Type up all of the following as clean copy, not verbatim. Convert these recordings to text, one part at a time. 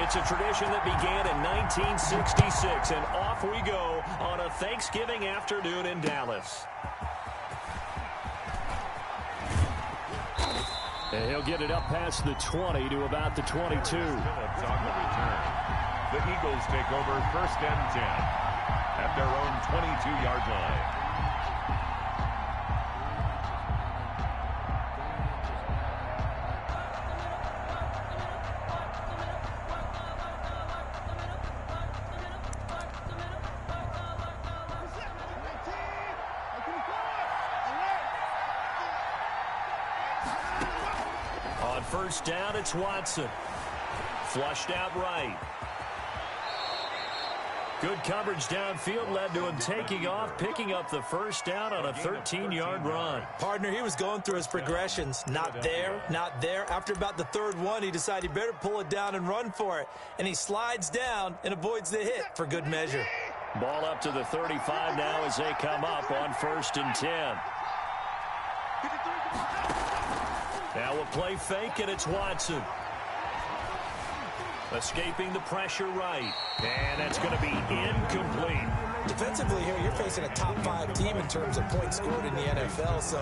It's a tradition that began in 1966, and off we go on a Thanksgiving afternoon in Dallas. And he'll get it up past the 20 to about the 22. On the return. The Eagles take over 1st and 10 at their own 22-yard line. On 1st down, it's Watson. Flushed out right. Good coverage downfield led to him taking off, picking up the 1st down on a 13-yard run. Partner, he was going through his progressions. Not there, not there. After about the 3rd one, he decided he better pull it down and run for it. And he slides down and avoids the hit for good measure. Ball up to the 35 now as they come up on 1st and 10. Now a play fake, and it's Watson. Escaping the pressure right. And that's going to be incomplete. Defensively here, you're facing a top 5 team in terms of points scored in the NFL. So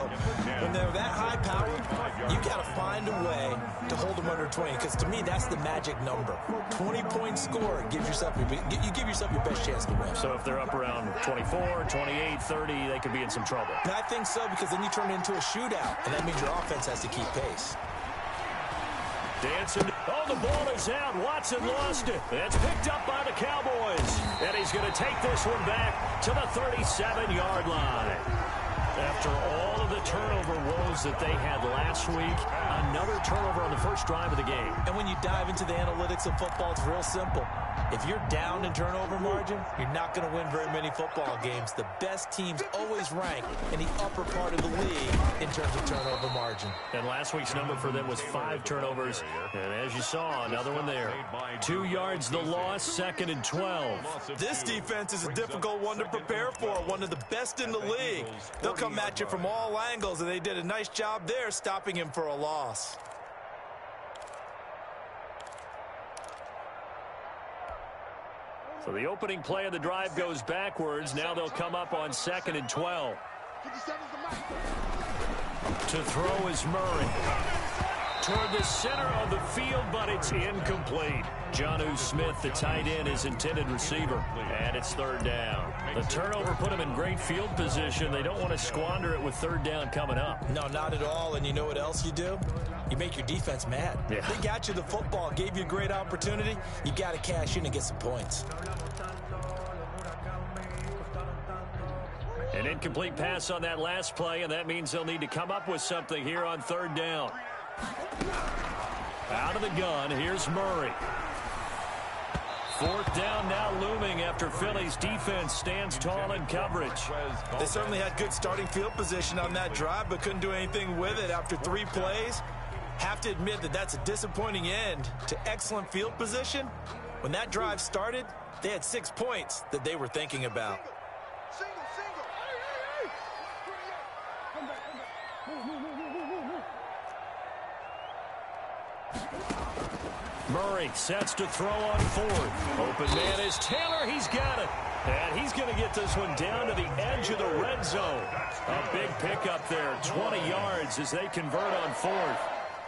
when they're that high powered, you got to find a way to hold them under 20. Because to me, that's the magic number. 20-point score gives yourself you give yourself your best chance to win. So if they're up around 24, 28, 30, they could be in some trouble. And I think so, because then you turn it into a shootout, and that means your offense has to keep pace. Dancing. Oh, the ball is out. Watson lost it. It's picked up by the Cowboys. And he's going to take this one back to the 37-yard line. After all of the turnover woes that they had last week, another turnover on the first drive of the game. And when you dive into the analytics of football, it's real simple. If you're down in turnover margin, you're not going to win very many football games. The best teams always rank in the upper part of the league in terms of turnover margin. And last week's number for them was 5 turnovers. And as you saw, another one there. 2 yards the loss, 2nd and 12. This defense is a difficult one to prepare for, one of the best in the league. They'll come at you from all angles, and they did a nice job there stopping him for a loss. So the opening play of the drive goes backwards. Now they'll come up on 2nd and 12. To throw is Murray. Toward the center of the field, but it's incomplete. Jonnu Smith, the tight end, is intended receiver. And it's 3rd down. The turnover put them in great field position. They don't want to squander it with 3rd down coming up. No, not at all. And you know what else you do? You make your defense mad. Yeah. They got you the football, gave you a great opportunity. You got to cash in and get some points. An incomplete pass on that last play, and that means they'll need to come up with something here on 3rd down. Out of the gun, here's Murray. 4th down now looming after Philly's defense stands tall in coverage. They certainly had good starting field position on that drive, but couldn't do anything with it after 3 plays. Have to admit that that's a disappointing end to excellent field position. When that drive started, they had 6 points that they were thinking about. Murray sets to throw on 4th. Open man is Taylor. He's got it. And he's going to get this one down to the edge of the red zone. A big pickup there, 20 yards as they convert on 4th.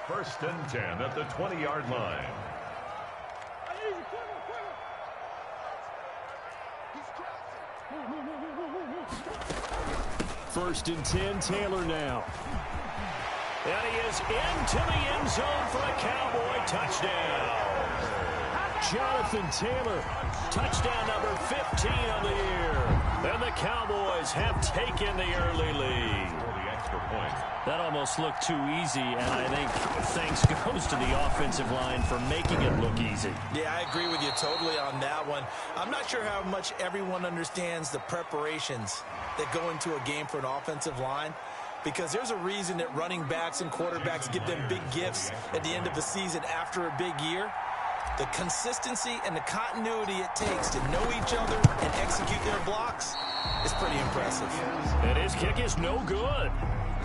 1st and 10 at the 20-yard line. First and 10, Taylor now. And he is into the end zone for a Cowboy touchdown. Jonathan Taylor, touchdown number 15 on the year. And the Cowboys have taken the early lead. That almost looked too easy, and I think thanks goes to the offensive line for making it look easy. Yeah, I agree with you totally on that one. I'm not sure how much everyone understands the preparations that go into a game for an offensive line, because there's a reason that running backs and quarterbacks give them big gifts at the end of the season after a big year. The consistency and the continuity it takes to know each other and execute their blocks is pretty impressive. And his kick is no good.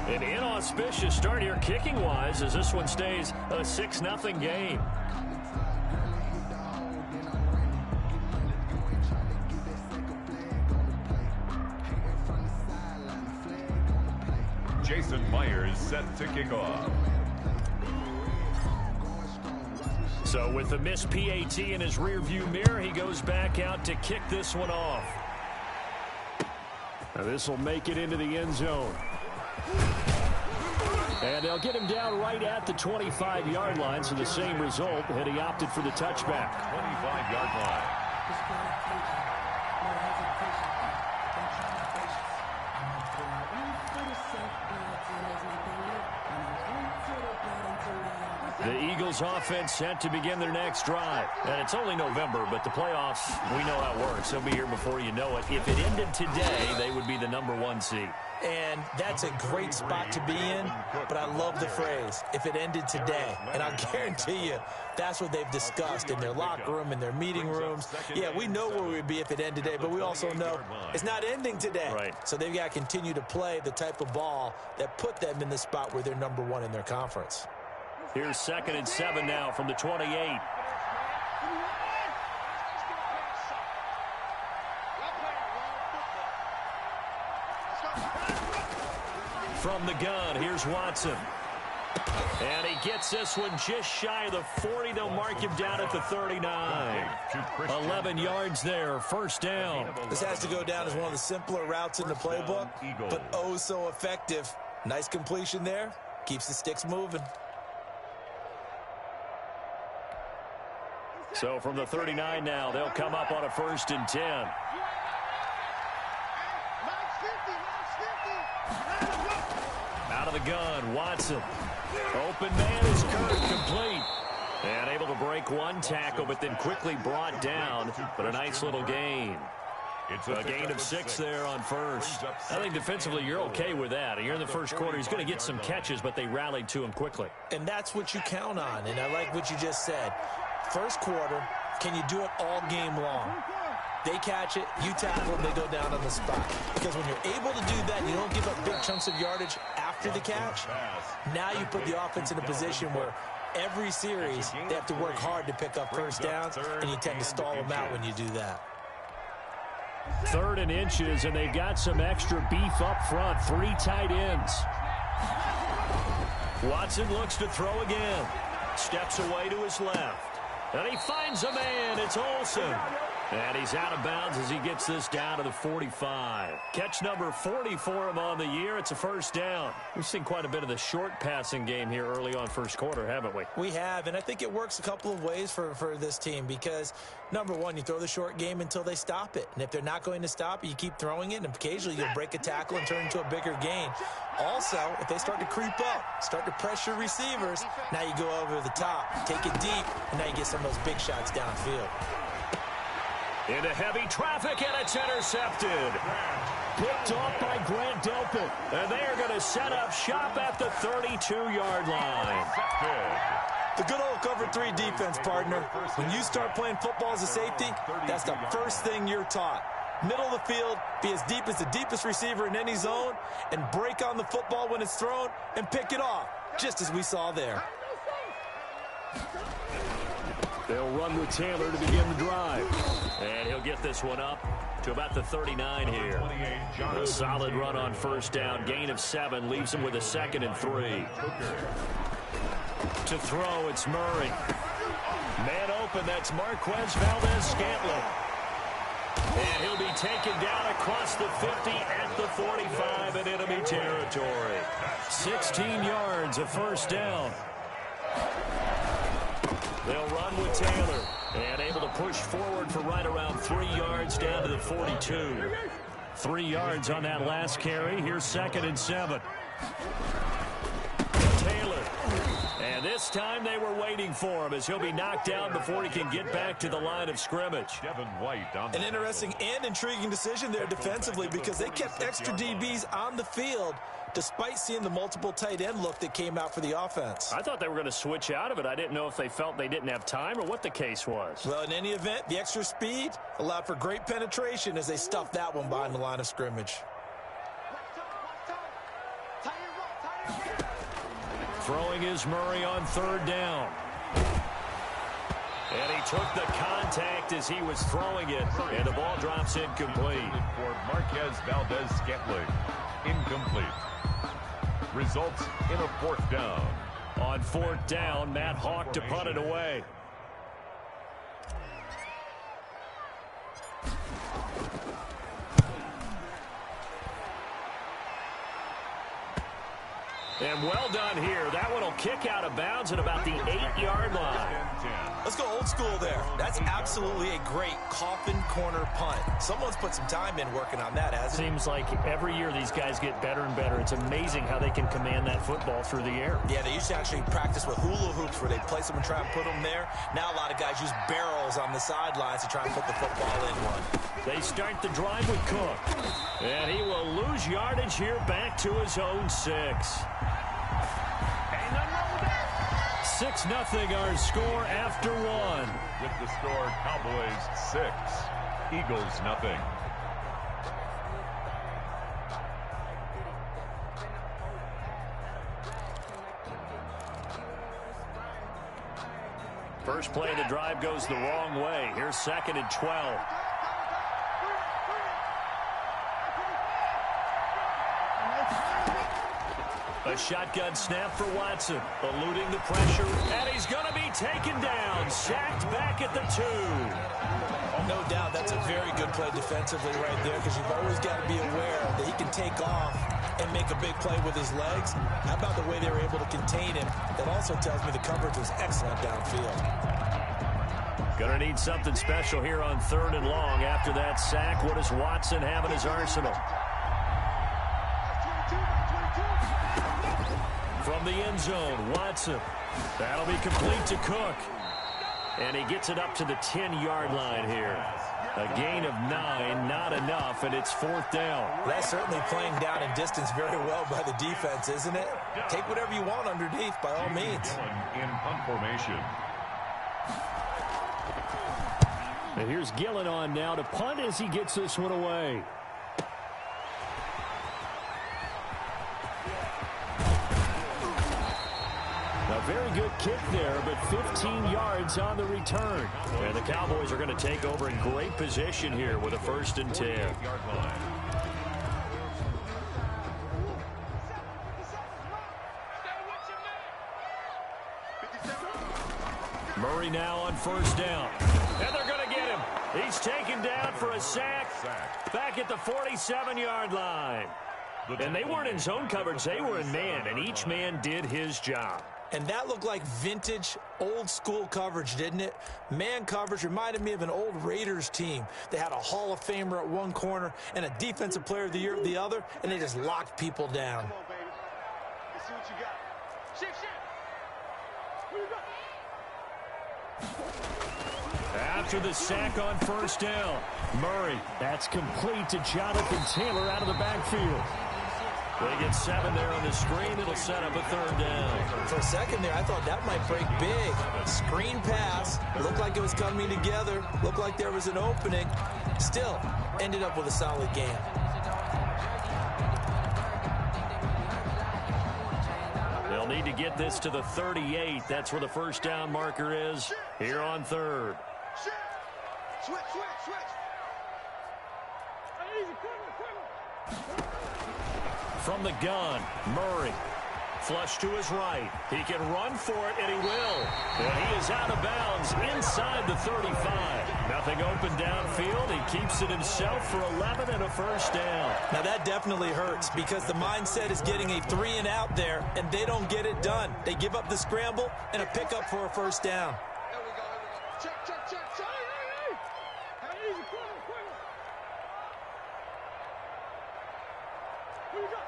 An inauspicious start here kicking-wise as this one stays a 6-0 game. Jason Myers set to kick off. So with the missed PAT in his rearview mirror, he goes back out to kick this one off. Now this will make it into the end zone. And they'll get him down right at the 25-yard line, so the same result, and he opted for the touchback. 25-yard line. The Eagles offense set to begin their next drive. And it's only November, but the playoffs, we know how it works. They'll be here before you know it. If it ended today, they would be the #1 seed. And that's a great spot to be in, but I love the phrase, if it ended today. And I'll guarantee you, that's what they've discussed in their locker room, in their meeting rooms. Yeah, we know where we'd be if it ended today, but we also know it's not ending today. Right. So they've got to continue to play the type of ball that put them in the spot where they're #1 in their conference. Here's 2nd and 7 now from the 28. From the gun, here's Watson. And he gets this one just shy of the 40. They'll mark him down at the 39. 11 yards there, first down. This has to go down as one of the simpler routes in the playbook, but oh so effective. Nice completion there. Keeps the sticks moving. So from the 39 now, they'll come up on a 1st and 10. Out of the gun, Watson. Open man is Kirk, complete. And able to break one tackle, but then quickly brought down. But a nice little gain. It's a gain of 6 there on first. I think defensively you're okay with that. You're in the first quarter. He's going to get some catches, but they rallied to him quickly. And that's what you count on. And I like what you just said. First quarter, can you do it all game long? They catch it, you tackle them, they go down on the spot. Because when you're able to do that, you don't give up big chunks of yardage after the catch. Now you put the offense in a position where every series they have to work hard to pick up first downs, and you tend to stall them out when you do that. 3rd and inches, and they've got some extra beef up front. 3 tight ends. Watson looks to throw again. Steps away to his left. And he finds a man. It's Olsen. And he's out of bounds as he gets this down to the 45. Catch number 40 for him on the year. It's a first down. We've seen quite a bit of the short passing game here early on first quarter, haven't we? We have, and I think it works a couple of ways for this team because, #1, you throw the short game until they stop it. And if they're not going to stop it, you keep throwing it, and occasionally you'll break a tackle and turn into a bigger gain. Also, if they start to creep up, start to pressure receivers, now you go over the top, take it deep, and now you get some of those big shots downfield. Into heavy traffic, and it's intercepted. Picked off by Grant Delpit. And they are going to set up shop at the 32-yard line. The good old cover 3 defense, partner. When you start playing football as a safety, that's the first thing you're taught. Middle of the field, be as deep as the deepest receiver in any zone, and break on the football when it's thrown and pick it off, just as we saw there. They'll run with Taylor to begin the drive. And he'll get this one up to about the 39 here. A solid run on first down. Gain of 7 leaves him with a 2nd and 3. To throw, it's Murray. Man open, that's Marquez Valdez-Scantling. And he'll be taken down across the 50 at the 45 in enemy territory. 16 yards, a first down. They'll run with Taylor, and able to push forward for right around 3 yards down to the 42. 3 yards on that last carry. Here's 2nd and 7. Taylor, and this time they were waiting for him as he'll be knocked down before he can get back to the line of scrimmage. An interesting and intriguing decision there defensively because they kept extra DBs on the field despite seeing the multiple tight end look that came out for the offense. I thought they were going to switch out of it. I didn't know if they felt they didn't have time or what the case was. Well, in any event, the extra speed allowed for great penetration as they stuffed that one behind the line of scrimmage. Throwing is Murray on 3rd down. And he took the contact as he was throwing it, and the ball drops incomplete. For Marquez Valdez-Scantling, incomplete. results in a 4th down. On 4th down, Matt Hawk to punt it away. And well done here. That one will kick out of bounds at about the 8-yard line. Let's go old school there. That's absolutely a great coffin corner punt. Someone's put some time in working on that, hasn't it? Seems like every year these guys get better and better. It's amazing how they can command that football through the air. Yeah, they used to actually practice with hula hoops where they place them and try and put them there. Now a lot of guys use barrels on the sidelines to try and put the football in one. They start the drive with Cook. And he will lose yardage here back to his own 6. 6-0 our score after 1. With the score, Cowboys 6, Eagles nothing. First play of the drive goes the wrong way. Here's 2nd and 12. A shotgun snap for Watson, eluding the pressure, and he's going to be taken down, sacked back at the 2. No doubt that's a very good play defensively right there, because you've always got to be aware that he can take off and make a big play with his legs. How about the way they were able to contain him? That also tells me the coverage was excellent downfield. Going to need something special here on 3rd and long. After that sack, what does Watson have in his arsenal? From the end zone, Watson. That'll be complete to Cook. And he gets it up to the 10-yard line here. A gain of 9, not enough, and it's 4th down. That's certainly playing down in distance very well by the defense, isn't it? Take whatever you want underneath, by all means. In punt formation. And here's Gillen on now to punt as he gets this one away. A very good kick there, but 15 yards on the return. And the Cowboys are going to take over in great position here with a 1st and 10. Murray now on 1st down. And they're going to get him. He's taken down for a sack back at the 47-yard line. And they weren't in zone coverage. They were in man, and each man did his job. And that looked like vintage, old-school coverage, didn't it? Man coverage reminded me of an old Raiders team. They had a Hall of Famer at one corner and a Defensive Player of the Year at the other, and they just locked people down. Come on, baby. Let's see what you got. Shift. Who you got? After the sack on 1st down, Murray. That's complete to Jonathan Taylor out of the backfield. They get 7 there on the screen. It'll set up a 3rd down. For a second there, I thought that might break big. Screen pass. Looked like it was coming together. Looked like there was an opening. Still, ended up with a solid game. They'll need to get this to the 38. That's where the 1st down marker is here on 3rd. Switch. From the gun, Murray. Flush to his right. He can run for it, and he will. And he is out of bounds inside the 35. Nothing open downfield. He keeps it himself for 11 and a 1st down. Now that definitely hurts because the mindset is getting a 3 and out there, and they don't get it done. They give up the scramble and a pickup for a 1st down. There we go. Check. Hey, easy, quick. Who you got?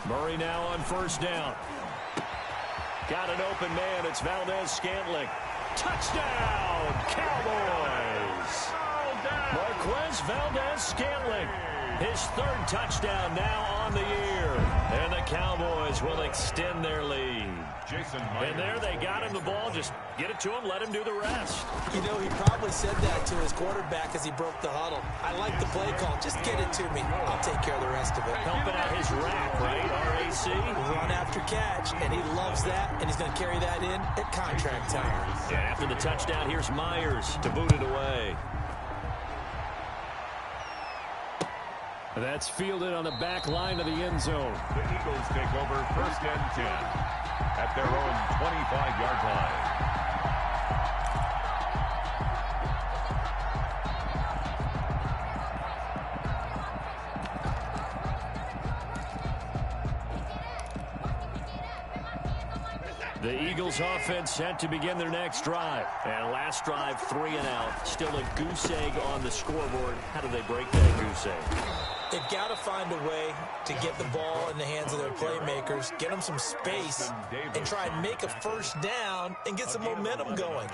Murray now on 1st down. Got an open man. It's Valdez-Scantling. Touchdown, Cowboys! Marquez Valdez-Scantling. His 3rd touchdown now on the year. And the Cowboys will extend their lead. And there they got him the ball. Just get it to him, let him do the rest. You know, he probably said that to his quarterback as he broke the huddle. I like the play call. Just get it to me. I'll take care of the rest of it. Helping out his rack, right? RAC. Run after catch, and he loves that, and he's going to carry that in at contract time. And after the touchdown, here's Myers to boot it away. That's fielded on the back line of the end zone. The Eagles take over 1st and 10 at their own 25-yard line. The Eagles offense set to begin their next drive. And last drive, 3 and out. Still a goose egg on the scoreboard. How do they break that goose egg? They've got to find a way to get the ball in the hands of their playmakers, get them some space, and try and make a first down and get some momentum going.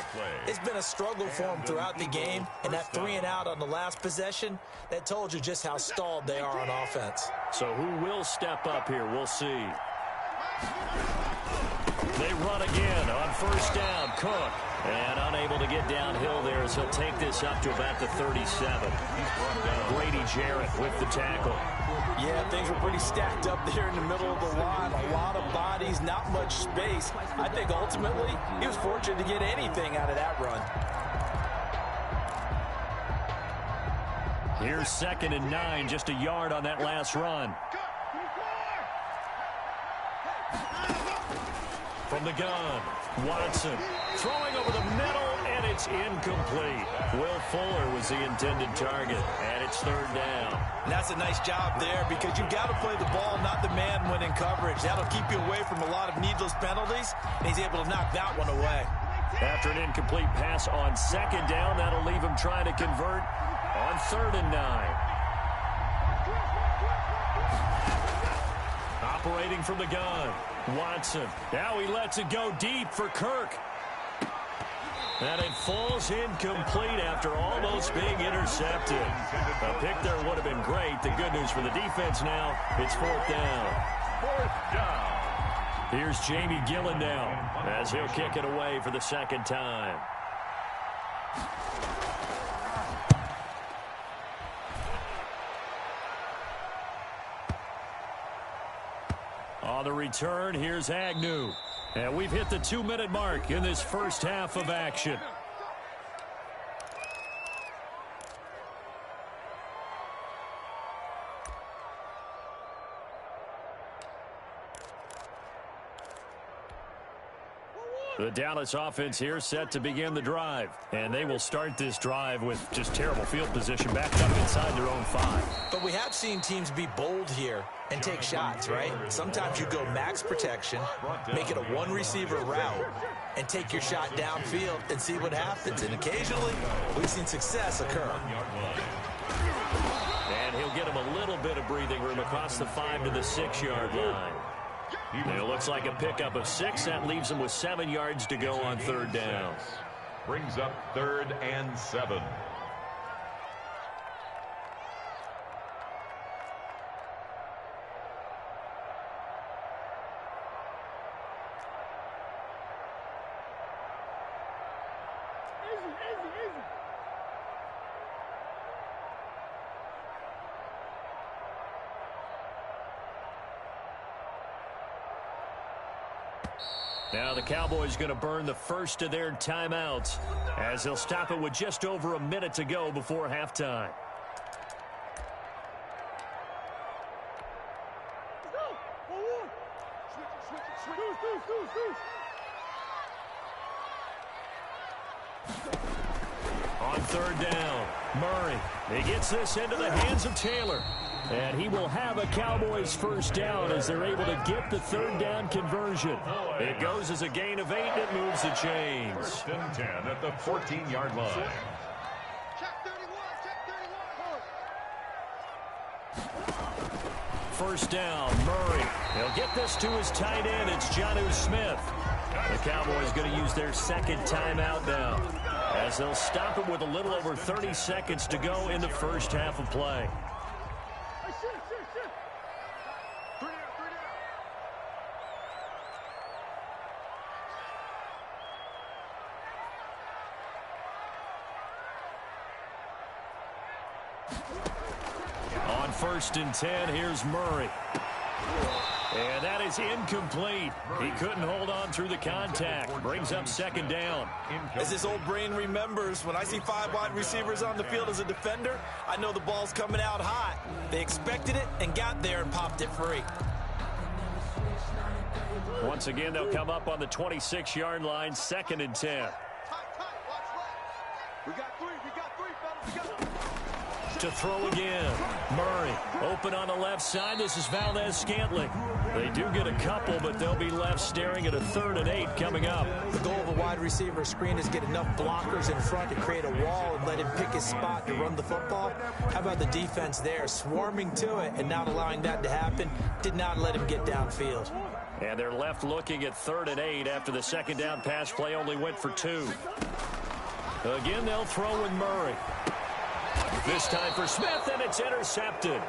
It's been a struggle for them throughout the game, and that 3 and out on the last possession, that told you just how stalled they are on offense. So who will step up here? We'll see. They run again on 1st down. Cook. And unable to get downhill there as he'll take this up to about the 37. Grady Jarrett with the tackle. Yeah, things were pretty stacked up there in the middle of the line. A lot of bodies, not much space. I think ultimately he was fortunate to get anything out of that run. Here's 2nd and 9, just a yard on that last run. From the gun, Watson throwing over the middle, and it's incomplete. Will Fuller was the intended target, and it's 3rd down. And that's a nice job there because you've got to play the ball, not the man when in coverage. That'll keep you away from a lot of needless penalties, and he's able to knock that one away. After an incomplete pass on 2nd down, that'll leave him trying to convert on 3rd and 9. Operating from the gun, Watson. Now he lets it go deep for Kirk. And it falls incomplete after almost being intercepted. A pick there would have been great. The good news for the defense now, it's 4th down. 4th down. Here's Jamie Gillen now as he'll kick it away for the 2nd time. On the return, here's Agnew. And we've hit the 2-minute mark in this first half of action. The Dallas offense here set to begin the drive. And they will start this drive with just terrible field position backed up inside their own 5. But we have seen teams be bold here and take shots, right? Sometimes you go max protection, make it a one-receiver route, and take your shot downfield and see what happens. And occasionally, we've seen success occur. And he'll get him a little bit of breathing room across the 5 to the 6-yard line. It looks like a pickup of 6. That leaves him with 7 yards to go on 3rd down. Brings up 3rd and 7. Now the Cowboys going to burn the first of their timeouts as they'll stop it with just over a minute to go before halftime. On 3rd down, Murray. He gets this into the hands of Taylor. And he will have a Cowboys first down as they're able to get the 3rd down conversion. It goes as a gain of 8, and it moves the chains. 1st and 10 at the 14-yard line. Check 31, check 31. 1st down, Murray. He'll get this to his tight end. It's Jonnu Smith. The Cowboys going to use their 2nd timeout now as they'll stop it with a little over 30 seconds to go in the first half of play. On 1st and 10, here's Murray. And that is incomplete. He couldn't hold on through the contact. Brings up second down. As this old brain remembers, when I see 5 wide receivers on the field as a defender, I know the ball's coming out hot. They expected it and got there and popped it free. Once again, they'll come up on the 26-yard line, 2nd and 10. We got three, fellas. To throw again. Murray open on the left side. This is Valdez-Scantling. They do get a couple, but they'll be left staring at a 3rd and 8 coming up. The goal of a wide receiver screen is get enough blockers in front to create a wall and let him pick his spot to run the football. How about the defense there, swarming to it and not allowing that to happen? Did not let him get downfield. And they're left looking at 3rd and 8 after the second down pass play only went for 2. Again, they'll throw with Murray. This time for Smith, and it's intercepted.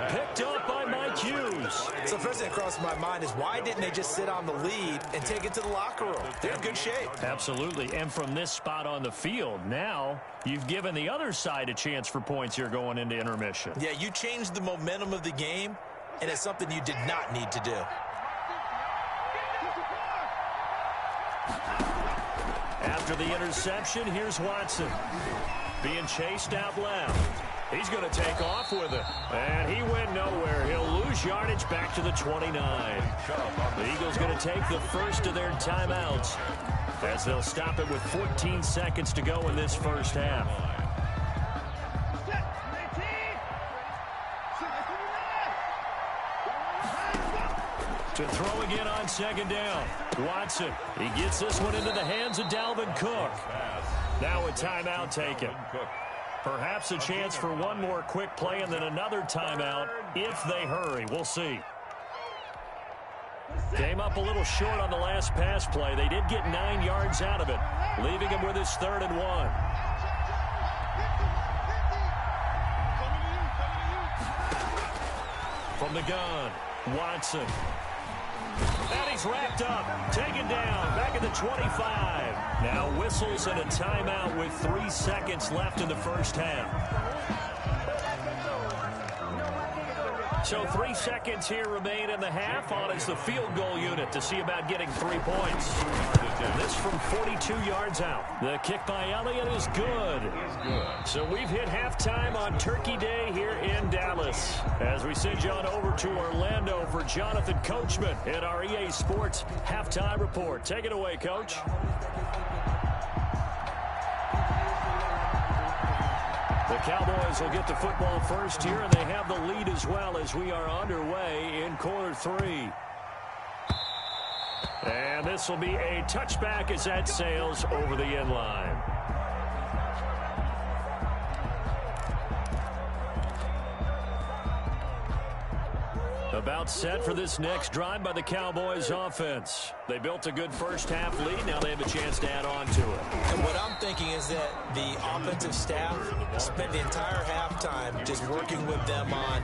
Picked up by Mike Hughes. So first thing that crossed my mind is why didn't they just sit on the lead and take it to the locker room? They're in good shape. Absolutely, and from this spot on the field, now you've given the other side a chance for points here going into intermission. Yeah, you changed the momentum of the game, and it's something you did not need to do. After the interception, here's Watson. Being chased out left. He's going to take off with it. And he went nowhere. He'll lose yardage back to the 29. The Eagles going to take the first of their timeouts as they'll stop it with 14 seconds to go in this first half. To throw again on second down. Watson, he gets this one into the hands of Dalvin Cook. Now a timeout taken. Perhaps a chance for one more quick play and then another timeout if they hurry. We'll see. Came up a little short on the last pass play. They did get 9 yards out of it, leaving him with his 3rd and 1. From the gun, Watson. And he's wrapped up, taken down, back at the 25. Now whistles and a timeout with 3 seconds left in the first half. So 3 seconds here remain in the half. On is the field goal unit to see about getting 3 points. This from 42 yards out. The kick by Elliott is good. So we've hit halftime on Turkey Day here in Dallas. As we send you on over to Orlando for Jonathan Coachman in our EA Sports Halftime Report. Take it away, Coach. The Cowboys will get the football first here, and they have the lead as well as we are underway in quarter 3. And this will be a touchback as that sails over the end line. About set for this next drive by the Cowboys offense. They built a good first half lead. Now they have a chance to add on to it. And what I'm thinking is that the offensive staff spent the entire halftime just working with them on,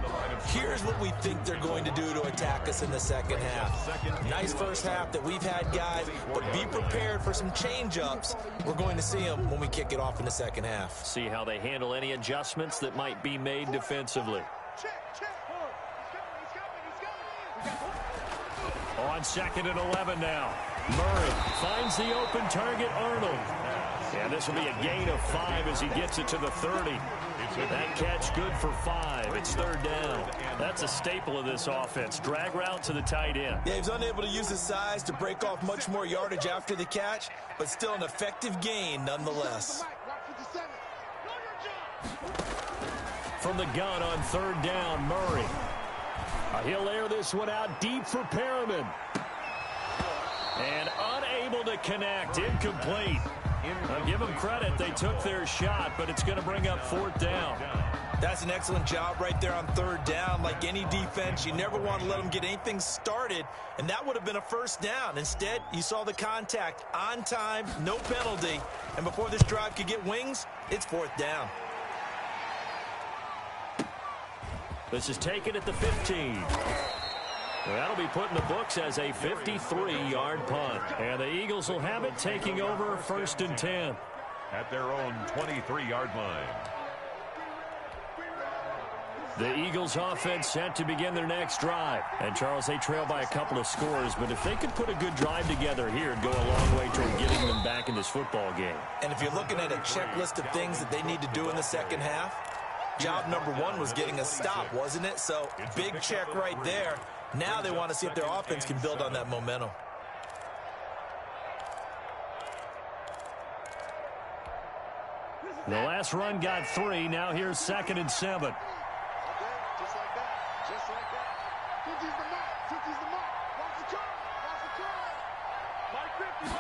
here's what we think they're going to do to attack us in the second half. Nice first half that we've had, guys, but be prepared for some change-ups. We're going to see them when we kick it off in the second half. See how they handle any adjustments that might be made defensively. On 2nd and 11 now. Murray finds the open target, Arnold. And this will be a gain of 5 as he gets it to the 30. That catch good for 5. It's 3rd down. That's a staple of this offense. Drag route to the tight end. Yeah, he was unable to use his size to break off much more yardage after the catch, but still an effective gain nonetheless. From the gun on 3rd down, Murray. He'll air this one out deep for Perriman. And unable to connect. Incomplete. I'll give them credit. They took their shot, but it's going to bring up 4th down. That's an excellent job right there on 3rd down. Like any defense, you never want to let them get anything started, and that would have been a 1st down. Instead, you saw the contact on time, no penalty, and before this drive could get wings, it's 4th down. This is taken at the 15. That'll be put in the books as a 53-yard punt. And the Eagles will have it, taking over 1st and 10. At their own 23-yard line. The Eagles offense set to begin their next drive. And, Charles, they trail by a couple of scores, but if they could put a good drive together here, it'd go a long way toward getting them back in this football game. And if you're looking at a checklist of things that they need to do in the second half, job number one was getting a stop, wasn't it? So, big check right there. Now they want to see if their offense can build on that momentum. The last run got 3. Now here's 2nd and 7. Just like that. Just like that. Took the mark. Took the mark. Watch the turn. Watch the turn. Mike 50.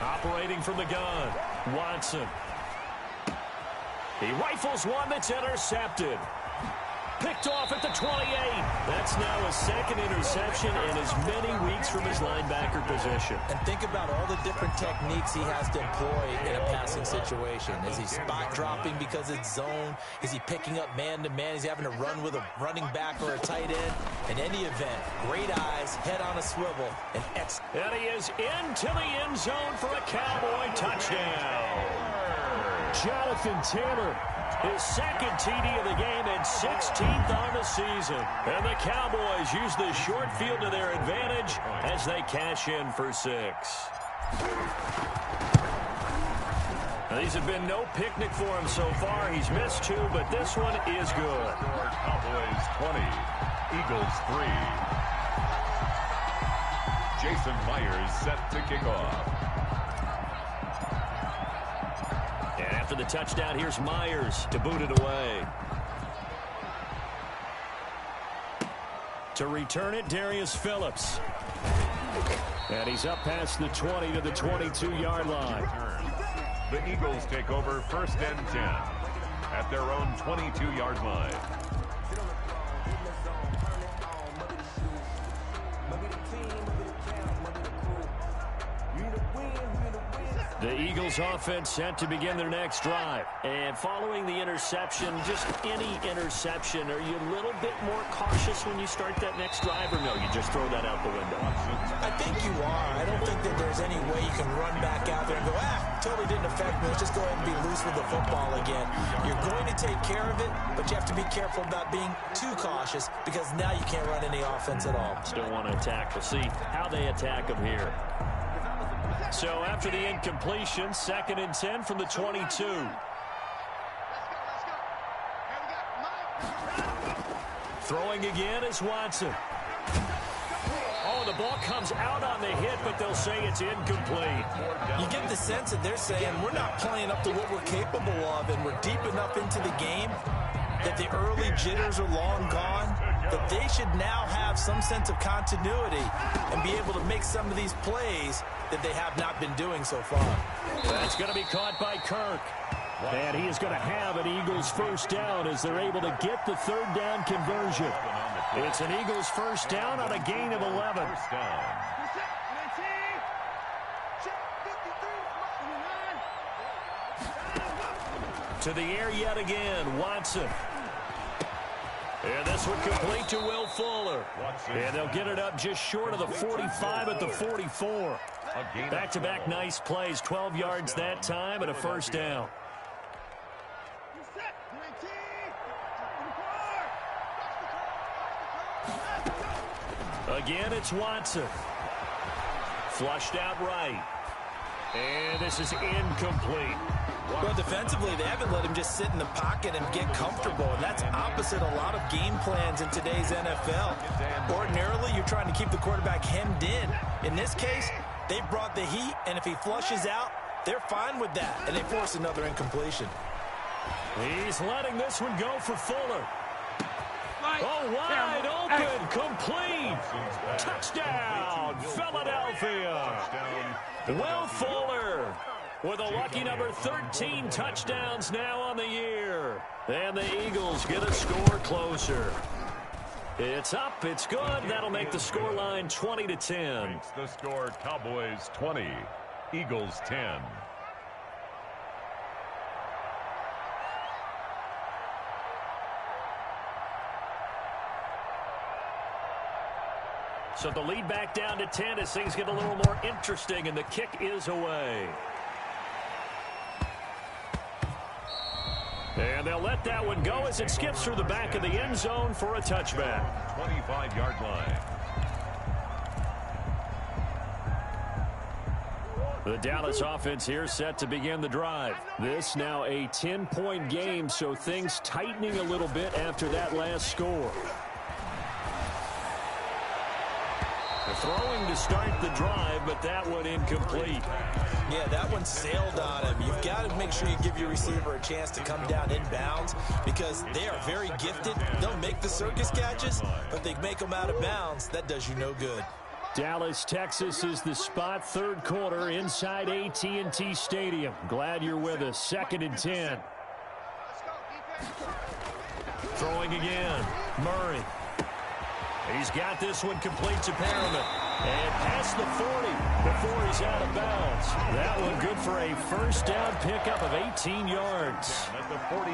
Operating from the gun, Watson. He rifles one that's intercepted. Picked off at the 28. That's now a 2nd interception in as many weeks from his linebacker position. And think about all the different techniques he has to employ in a passing situation. Is he spot dropping because it's zone? Is he picking up man-to-man? Is he having to run with a running back or a tight end? In any event, great eyes, head on a swivel, and And he is into the end zone for a Cowboy touchdown. Jonathan Taylor, his 2nd TD of the game and 16th on the season. And the Cowboys use the short field to their advantage as they cash in for 6. Now, these have been no picnic for him so far. He's missed 2, but this one is good. Cowboys 20, Eagles 3. Jason Myers set to kick off. And after the touchdown, here's Myers to boot it away. To return it, Darius Phillips. And he's up past the 20 to the 22-yard line. The Eagles take over 1st and 10 at their own 22-yard line. The Eagles offense set to begin their next drive. And following the interception, just any interception, are you a little bit more cautious when you start that next drive, or no, you just throw that out the window? I think you are. I don't think that there's any way you can run back out there and go, totally didn't affect me. Let's just go ahead and be loose with the football again. You're going to take care of it, but you have to be careful about being too cautious because now you can't run any offense at all. Still want to attack. We'll see how they attack them here. So after the incompletion, 2nd and 10 from the 22. Throwing again is Watson. Oh, the ball comes out on the hit, but they'll say it's incomplete. You get the sense that they're saying we're not playing up to what we're capable of, and we're deep enough into the game that the early jitters are long gone, that they should now have some sense of continuity and be able to make some of these plays that they have not been doing so far. That's going to be caught by Kirk. And he is going to have an Eagles 1st down as they're able to get the 3rd down conversion. It's an Eagles 1st down on a gain of 11. To the air yet again, Watson. And this one complete to Will Fuller. And they'll get it up just short of the 45 at the 44. Back-to-back nice plays, 12 yards that time and a 1st down. Again, it's Watson. Flushed out right. And this is incomplete. Well, defensively, they haven't let him just sit in the pocket and get comfortable, and that's opposite a lot of game plans in today's NFL. Ordinarily, you're trying to keep the quarterback hemmed in. In this case, they brought the heat, and if he flushes out, they're fine with that, and they force another incompletion. He's letting this one go for Fuller. Oh, wide open, complete. Touchdown, Philadelphia. Will Fuller with a lucky number 13 touchdowns now on the year. And the Eagles get a score closer. It's up, it's good. That'll make the scoreline 20-10. Makes the score Cowboys 20, Eagles 10. So the lead back down to 10 as things get a little more interesting, and the kick is away. And they'll let that one go as it skips through the back of the end zone for a touchback. 25-yard line. The Dallas offense here set to begin the drive. This now a 10-point game, so things tightening a little bit after that last score. Throwing to start the drive, but that one incomplete. Yeah, that one sailed on him. You've got to make sure you give your receiver a chance to come down inbounds because they are very gifted. They'll make the circus catches, but they make them out of bounds. That does you no good. Dallas, Texas is the spot. Third quarter inside AT&T Stadium. Glad you're with us. 2nd and 10. Throwing again. Murray. He's got this one complete to Perriman. And past the 40 before he's out of bounds. That one good for a first down pickup of 18 yards.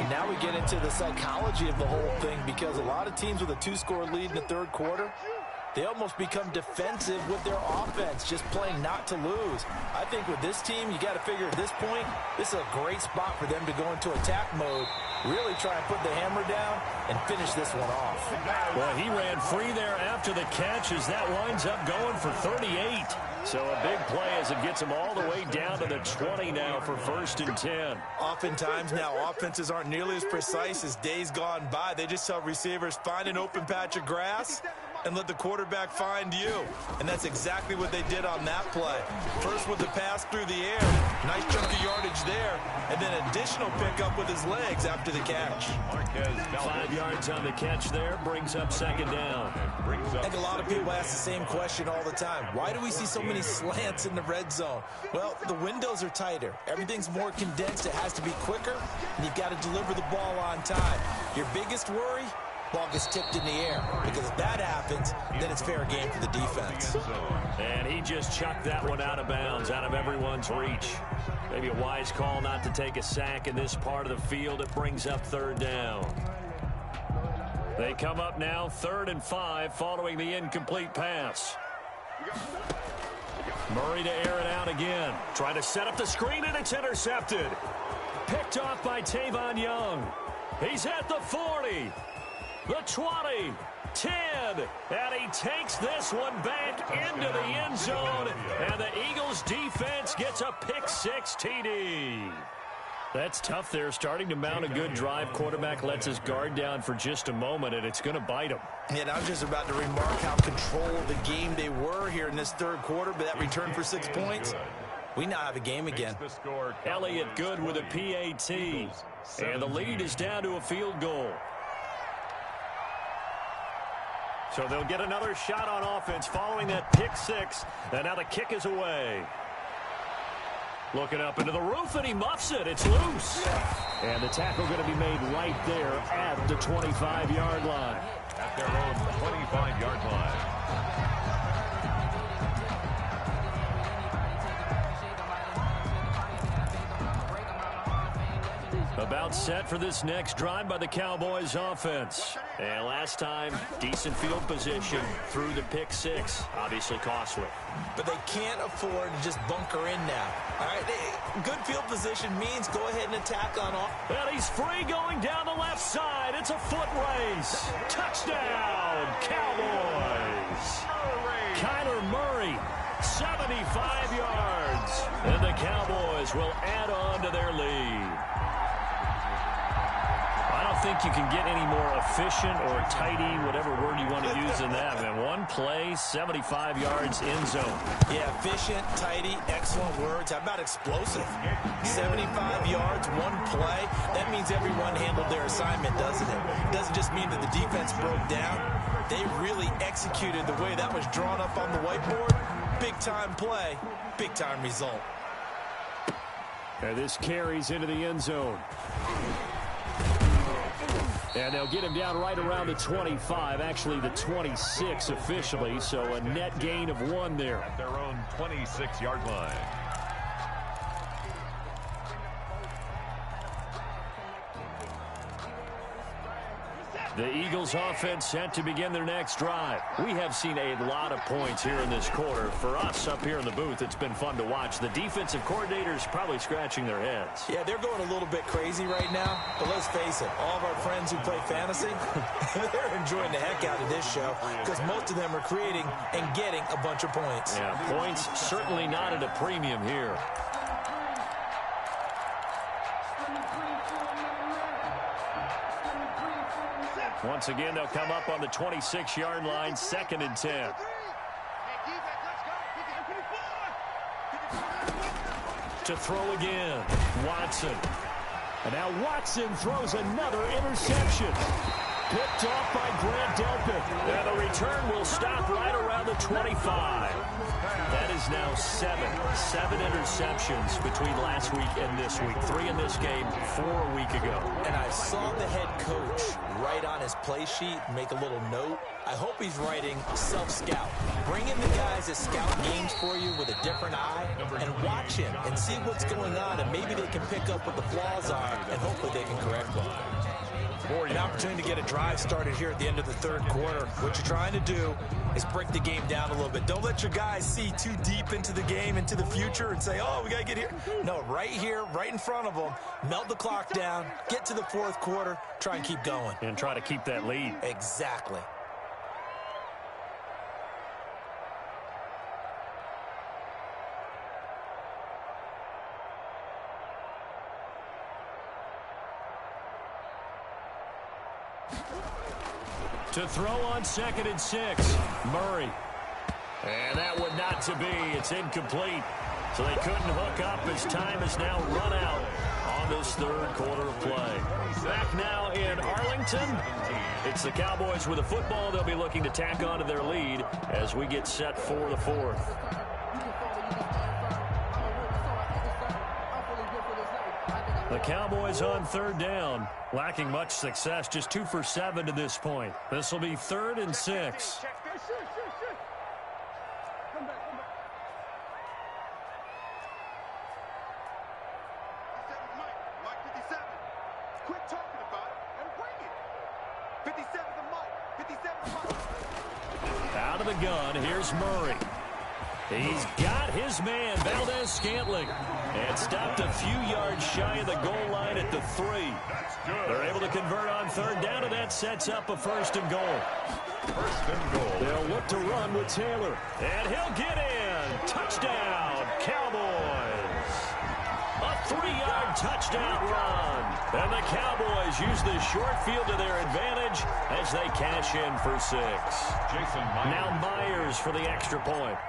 Now we get into the psychology of the whole thing because a lot of teams with a 2-score lead in the third quarter, they almost become defensive with their offense, just playing not to lose. I think with this team, you got to figure at this point, this is a great spot for them to go into attack mode, really try and put the hammer down and finish this one off. Well, he ran free there after the catch as that winds up going for 38. So a big play as it gets him all the way down to the 20 now for 1st and 10. Oftentimes now offenses aren't nearly as precise as days gone by. They just tell receivers, find an open patch of grass and let the quarterback find you. And that's exactly what they did on that play. First with the pass through the air, nice chunk of yardage there, and then additional pickup with his legs after the catch. 5 yards on the catch there, brings up 2nd down. I think a lot of people ask the same question all the time. Why do we see so many slants in the red zone? Well, the windows are tighter. Everything's more condensed. It has to be quicker, and you've got to deliver the ball on time. Your biggest worry? Ball gets tipped in the air, because if that happens, then it's fair game for the defense. And he just chucked that one out of bounds, out of everyone's reach. Maybe a wise call not to take a sack in this part of the field. It brings up 3rd down. They come up now 3rd and 5 following the incomplete pass. Murray to air it out again. Trying to set up the screen, and it's intercepted. Picked off by Tavon Young. He's at the 40. The 20, 10, and he takes this one back into the end zone, and the Eagles defense gets a pick-6 TD. That's tough there, starting to mount a good drive. Quarterback lets his guard down for just a moment, and it's going to bite him. And I was just about to remark how controlled the game they were here in this third quarter, but that return for 6 points, we now have a game again. Elliott good with a PAT, and the lead is down to a field goal. So they'll get another shot on offense following that pick-6, and now the kick is away. Looking up into the roof, and he muffs it. It's loose. And the tackle going to be made right there at the 25-yard line. At their own 25-yard line. About set for this next drive by the Cowboys offense. And last time, decent field position through the pick-6. Obviously costly. But they can't afford to just bunker in now. All right, good field position means go ahead and attack on off. And he's free going down the left side. It's a foot race. Touchdown, Cowboys. Kyler Murray, 75 yards. And the Cowboys will add on to their lead. I don't think you can get any more efficient or tidy, whatever word you want to use in that. Man, one play, 75 yards, end zone. Yeah, efficient, tidy, excellent words. How about explosive? 75 yards, one play. That means everyone handled their assignment, doesn't it? It doesn't just mean that the defense broke down. They really executed the way that was drawn up on the whiteboard. Big-time play, big-time result. And this carries into the end zone. And they'll get him down right around the 25, actually the 26 officially, so a net gain of 1 there. At their own 26-yard line. The Eagles offense set to begin their next drive. We have seen a lot of points here in this quarter. For us up here in the booth, it's been fun to watch. The defensive coordinators probably scratching their heads. Yeah, they're going a little bit crazy right now. But let's face it, all of our friends who play fantasy, they're enjoying the heck out of this show because most of them are creating and getting a bunch of points. Yeah, points certainly not at a premium here. Once again, they'll come up on the 26-yard line, 2nd and 10. To throw again, Watson. And now Watson throws another interception. Picked off by Grant Delpit. And the return will stop right around the 25. That is now 7 interceptions between last week and this week. 3 in this game, 4 a week ago. And I saw the head coach write on his play sheet, make a little note. I hope he's writing self-scout. Bring in the guys that scout games for you with a different eye and watch him and see what's going on, and maybe they can pick up what the flaws are, and hopefully they can correct them. An opportunity to get a drive started here at the end of the third quarter. What you're trying to do is break the game down a little bit. Don't let your guys see too deep into the game, into the future, and say, oh, we got to get here. No, right here, right in front of them, melt the clock down, get to the fourth quarter, try and keep going. And try to keep that lead. Exactly. To throw on 2nd and 6, Murray. And that one not to be. It's incomplete. So they couldn't hook up as time has now run out on this third quarter of play. Back now in Arlington. It's the Cowboys with the football. They'll be looking to tack onto their lead as we get set for the fourth. The Cowboys on 3rd down, lacking much success, just 2 for 7 to this point. This will be 3rd and 6. Out of the gun, here's Murray. He's got his man, Valdez-Scantling, and stopped a few yards shy of the goal line at the 3. They're able to convert on 3rd down, and that sets up a 1st and goal. 1st and goal. They'll look to run with Taylor, and he'll get in. Touchdown, Cowboys. A 3-yard touchdown run. And the Cowboys use the short field to their advantage as they cash in for 6. Jason Myers. Now Myers for the extra point.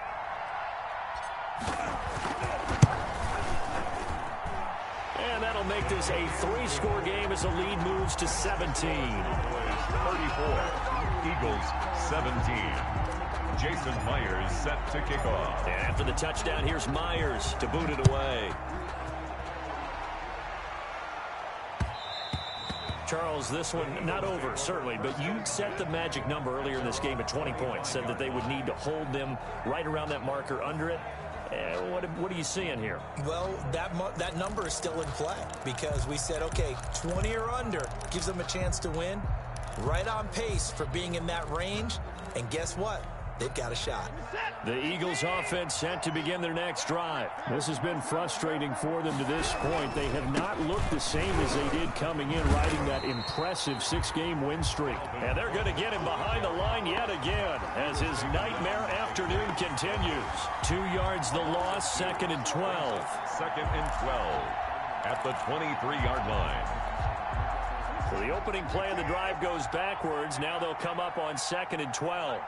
And that'll make this a 3-score game as the lead moves to 17. 34. Eagles 17. Jason Myers set to kick off. And after the touchdown, here's Myers to boot it away. Charles, this one not over, certainly, but you set the magic number earlier in this game at 20 points, said that they would need to hold them right around that marker under it. What are you seeing here? Well, that number is still in play because we said, okay, 20 or under gives them a chance to win. Right on pace for being in that range. And guess what? They've got a shot. The Eagles offense set to begin their next drive. This has been frustrating for them to this point. They have not looked the same as they did coming in, riding that impressive 6-game win streak. And they're going to get him behind the line yet again as his nightmare afternoon continues. 2 yards the loss, 2nd and 12. 2nd and 12 at the 23-yard line. So the opening play of the drive goes backwards. Now they'll come up on 2nd and 12.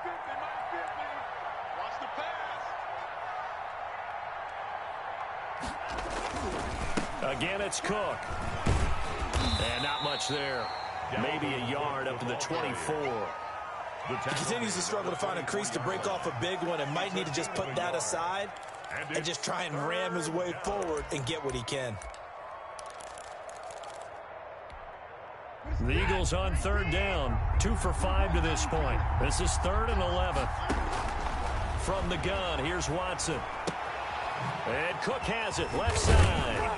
Again, it's Cook. And not much there. Maybe a yard up to the 24. He continues to struggle to find a crease to break off a big one and might need to just put that aside and just try and ram his way forward and get what he can. The Eagles on 3rd down. 2 for 5 to this point. This is 3rd and 11. From the gun, here's Watson. And Cook has it, left side.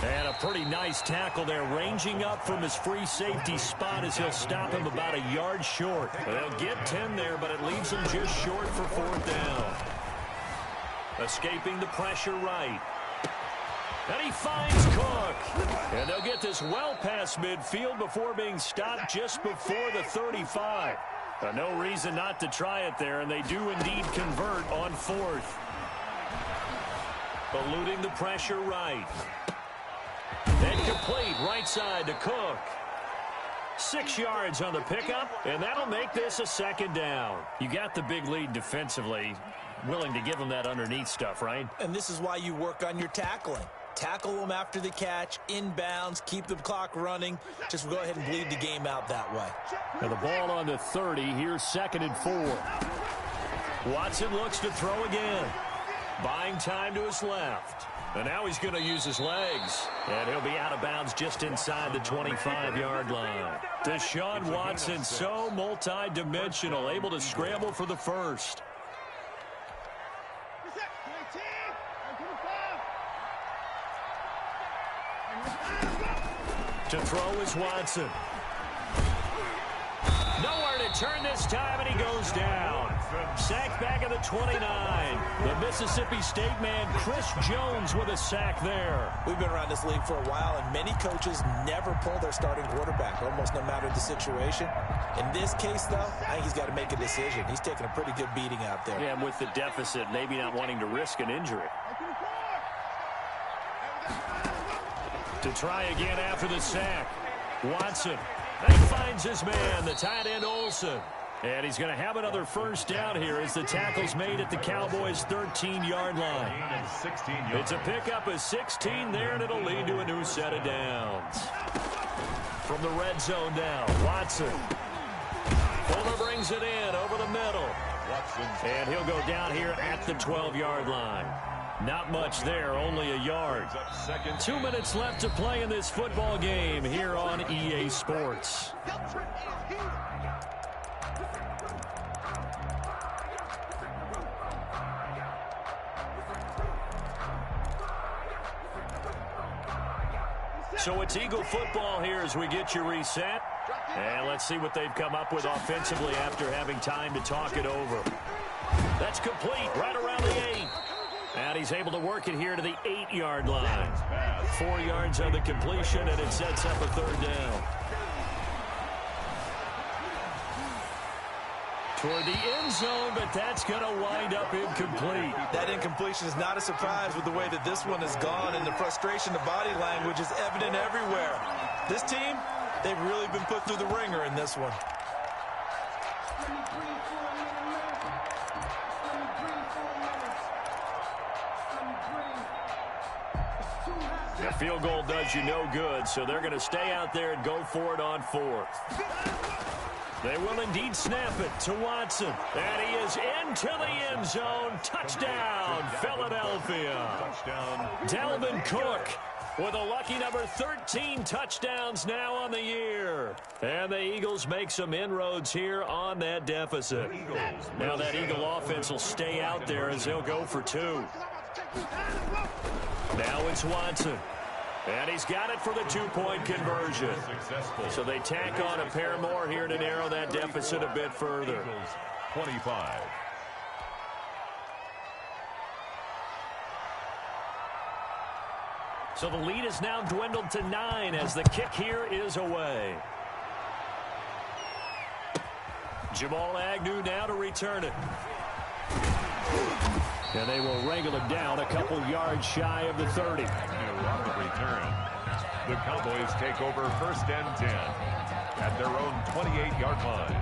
And a pretty nice tackle there, ranging up from his free safety spot as he'll stop him about a yard short. They'll get 10 there, but it leaves him just short for 4th down. Escaping the pressure right. And he finds Cook. And they'll get this well past midfield before being stopped just before the 35. No reason not to try it there, and they do indeed convert on 4th. Eluding the pressure right. Then complete right side to Cook. 6 yards on the pickup, and that'll make this a 2nd down. You got the big lead defensively. Willing to give them that underneath stuff, right? And this is why you work on your tackling. Tackle them after the catch, inbounds, keep the clock running. Just go ahead and bleed the game out that way. And the ball on the 30. Here's 2nd and 4. Watson looks to throw again. Buying time to his left. And now he's going to use his legs. And he'll be out of bounds just inside the 25-yard line. Deshaun Watson, so multi-dimensional, able to scramble for the first. To throw is Watson. Nowhere to turn this time, and he goes down. Sacked back at the 29. The Mississippi State man, Chris Jones, with a sack there. We've been around this league for a while, and many coaches never pull their starting quarterback, almost no matter the situation. In this case, though, I think he's got to make a decision. He's taking a pretty good beating out there. Yeah, and with the deficit, maybe not wanting to risk an injury. To try again after the sack. Watson. He finds his man, the tight end Olsen. And he's going to have another first down here as the tackle's made at the Cowboys' 13-yard line. It's a pickup of 16 there, and it'll lead to a new set of downs. From the red zone now, Watson. Fuller brings it in over the middle. And he'll go down here at the 12-yard line. Not much there, only a yard. 2 minutes left to play in this football game here on EA Sports. So it's Eagle football here as we get you reset. And let's see what they've come up with offensively after having time to talk it over. That's complete right around the 8. And he's able to work it here to the 8-yard line. 4 yards on the completion, and it sets up a 3rd down. Toward the end zone, but that's going to wind up incomplete. That incompletion is not a surprise with the way that this one has gone, and the frustration, the body language is evident everywhere. This team, they've really been put through the ringer in this one. The field goal does you no good, so they're going to stay out there and go for it on 4th. They will indeed snap it to Watson. And he is into the end zone. Touchdown, Philadelphia. Touchdown. Dalvin Cook with a lucky number 13 touchdowns now on the year. And the Eagles make some inroads here on that deficit. Now that Eagle offense will stay out there as they'll go for 2. Now it's Watson. And he's got it for the 2-point conversion. So they tack on a pair more here to narrow that deficit a bit further. 25. So the lead is now dwindled to 9 as the kick here is away. Jamal Agnew now to return it. And they will wrangle it down a couple yards shy of the 30. On the return. The Cowboys take over 1st and 10 at their own 28-yard line.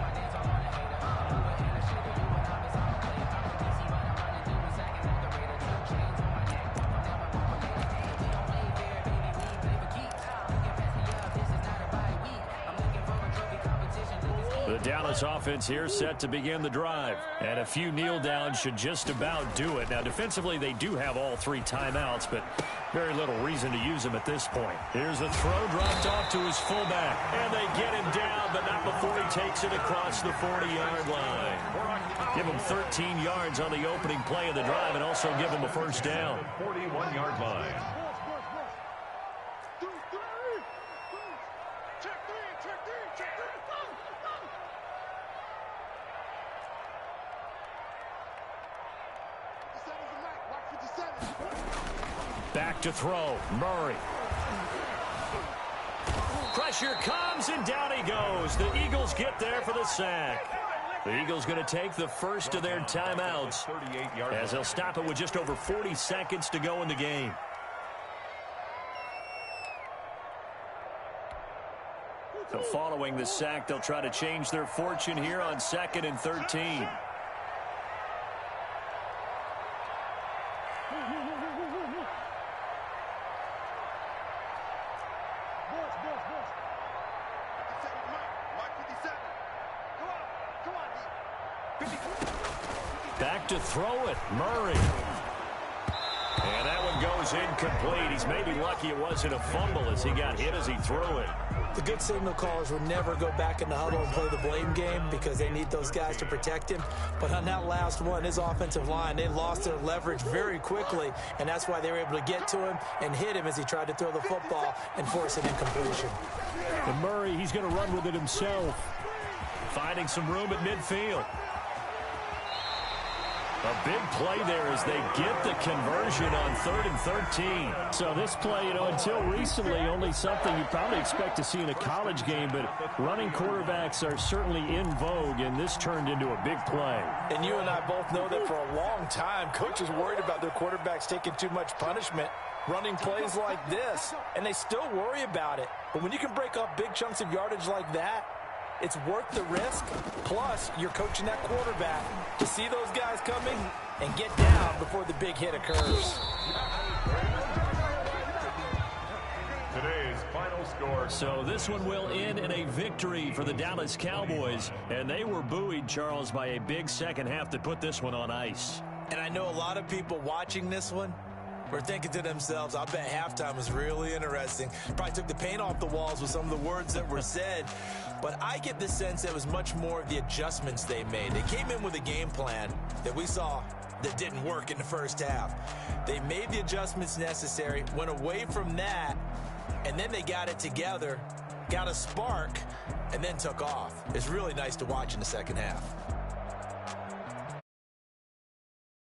The Dallas offense here set to begin the drive. And a few kneel downs should just about do it. Now, defensively, they do have all 3 timeouts, but very little reason to use them at this point. Here's the throw dropped off to his fullback. And they get him down, but not before he takes it across the 40-yard line. Give him 13 yards on the opening play of the drive and also give him a first down. 41-yard line. Back to throw. Murray. Pressure comes, and down he goes. The Eagles get there for the sack. The Eagles going to take the first of their timeouts as they'll stop it with just over 40 seconds to go in the game. So following the sack, they'll try to change their fortune here on 2nd and 13. Back to throw it. Murray. And that one goes incomplete. He's maybe lucky it wasn't a fumble as he got hit as he threw it. The good signal callers would never go back in the huddle and play the blame game because they need those guys to protect him. But on that last one, his offensive line, they lost their leverage very quickly, and that's why they were able to get to him and hit him as he tried to throw the football and force an incompletion. And Murray, he's going to run with it himself. Finding some room at midfield. A big play there as they get the conversion on 3rd and 13. So this play, until recently, only something you probably expect to see in a college game, but running quarterbacks are certainly in vogue, and this turned into a big play. And you and I both know that for a long time, coaches worried about their quarterbacks taking too much punishment, running plays like this, and they still worry about it. But when you can break up big chunks of yardage like that, it's worth the risk. Plus, you're coaching that quarterback to see those guys coming and get down before the big hit occurs. Today's final score. So this one will end in a victory for the Dallas Cowboys. And they were buoyed, Charles, by a big second half to put this one on ice. And I know a lot of people watching this one were thinking to themselves, I bet halftime was really interesting. Probably took the paint off the walls with some of the words that were said. But I get the sense it was much more of the adjustments they made. They came in with a game plan that we saw that didn't work in the first half. They made the adjustments necessary, went away from that, and then they got it together, got a spark, and then took off. It's really nice to watch in the second half.